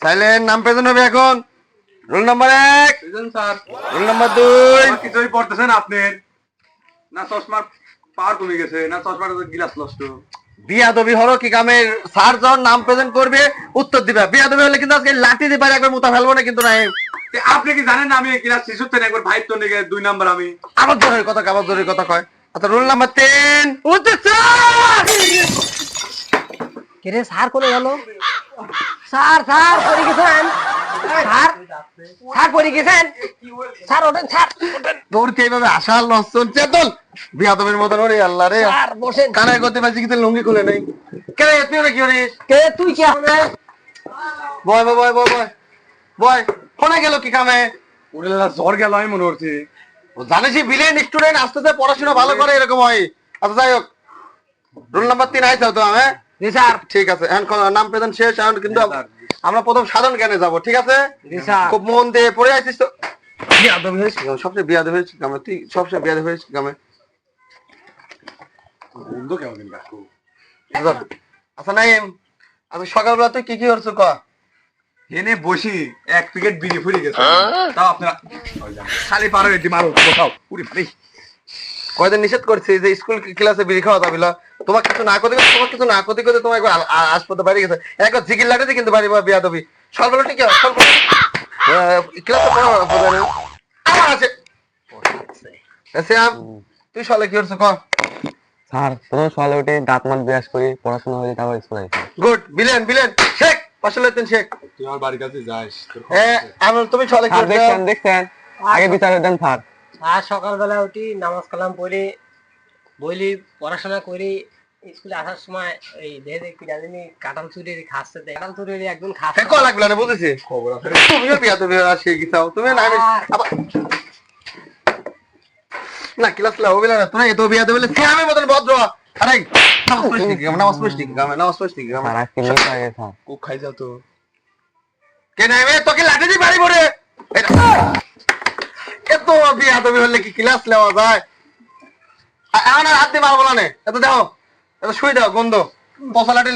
Silent, নাম present হবে এখন। Roll number 1, present sir. Roll number 2। কিছুই পড়তেছেন আপনি? না চশমার পাওয়ার কমে গেছে, না চশমার গ্লাস নষ্ট? বিয়াদবি হলো কি কামের? স্যার যখন নাম প্রেজেন্ট করবে উত্তর দিবে। বিয়াদবি হলে কিন্তু আজকে লাঠি দিয়ে পারে একবার মুতা ফেলবো না কিন্তু নাই। আপনি কি জানেন না আমি ক্লাস শিশু থেকে একবার 5 তো নিয়ে 2 নাম্বার আমি? আবার জোরের কথা, আবার জোরের কথা কয়। আচ্ছা রোল নাম্বার 3, উত্তর স্যার। কিরে স্যার কোনে গেল? স্যার স্যার পড়ে গেছেন? স্যার স্যার পড়ে গেছেন? স্যার ওঠেন, স্যার ওঠেন। তোর কি এইভাবে আশার লক্ষণ চেতন? বিয়াদবের মতন ওরে আল্লাহ রে। স্যার বসেন। কানায় করতে পারছি কিন্তু লুঙ্গি খুলে নেই। কেন তুই ওরা কি করিস? কে তুই কি হবে? বয় বয় বয় বয় বয় বয়। ফোনে গেল কি কামে? ওরে দাদা জ্বর গেল আমি মনে করছি। ও জানিসই বিলেন স্টুডেন্ট আস্তে আস্তে পড়াশোনা ভালো করে এরকম হয়। আচ্ছা যাই হোক, রোল নাম্বার 3 আইছো তো আমি? জি স্যার। ঠিক আছে, এখন নাম প্রেজেন্ট শেষ। এখন কিন্তু আমরা প্রথম সাধারণ জ্ঞানে যাব, ঠিক আছে? জি স্যার। খুব মন দিয়ে পড়ে আইছিস তো? বিয়াদব হয়েছিস সবচেয়ে, বিয়াদব হয়েছিস গামে, তুই সবচেয়ে বিয়াদব হয়েছিস গামে। বন্ধ কেমন দিন কাকু? আচ্ছা নাইম, আমি সকালবেলা তুই কি কি করছো ক? এনে বসি এক প্যাকেট বিড়ি ফুরিয়ে গেছে। তাও আপনারা খালি পারো এটি মারো কোথাও পুরি ভাই। কয়দিন নিষেধ করছি যে স্কুল ক্লাসে বিড়ি খাওয়া যাবে না। তোমার কিছু না করতে তোমার কিছু না করতে করতে তোমার একবার আসপদে বাড়ি গেছে। একবার জিকির লাগাতে কিন্তু বাড়ি বিয়াদবি। সকালবেলা ঠিক আছে, ক্লাসে পড়া না আমার আছে। শ্যাম, তুই সকালে কি করছো ক? স্যার প্রথম সকালে উঠে দাঁত মাত ব্রাশ করি, পড়াশোনা হয়ে তারপর স্কুলে আসি। গুড, বিলেন বিলেন শেখ আসলে তুই শেখ। তুই আমার বাড়ির কাছে যাস। আমি তুমি সকালে কি স্যার করছো? দেখছেন দেখছেন আগে বিচার দেন স্যার। আর সকালবেলা উঠি, নামাজ কালাম পড়ি, বইলি পড়াশোনা করি। স্কুলে আসার সময় এই দেখে কি জানি কাঁঠাল চুরি খাচ্ছে, কাঁঠাল চুরি একজন খাচ্ছে। ক লাগবে না বুঝেছি। খবর আছে। তুমিও বিয়াদবি আসে গিয়েছাও তুমি না। আবার না ক্লাস লা হবে না, তুমি এত বিয়াদবি বলে শ্যামের মতন ভদ্র। আরে নামাজ পড়িস নাকি? নামাজ পড়িস নাকি? নামাজ পড়িস নাকি? স্যার আজকে মিস হয়ে গেছে স্যার। ও খাই যাও তো। কে নাই রে তোকে লাঠি দিয়ে বাড়ি পড়ে। এত বিয়াদবি হলে কি ক্লাস নেওয়া যায়? এখন আর হাত দিয়ে মারবো না নে। এত দেখো, এত শুই দাও গন্ধ পচা লাঠি।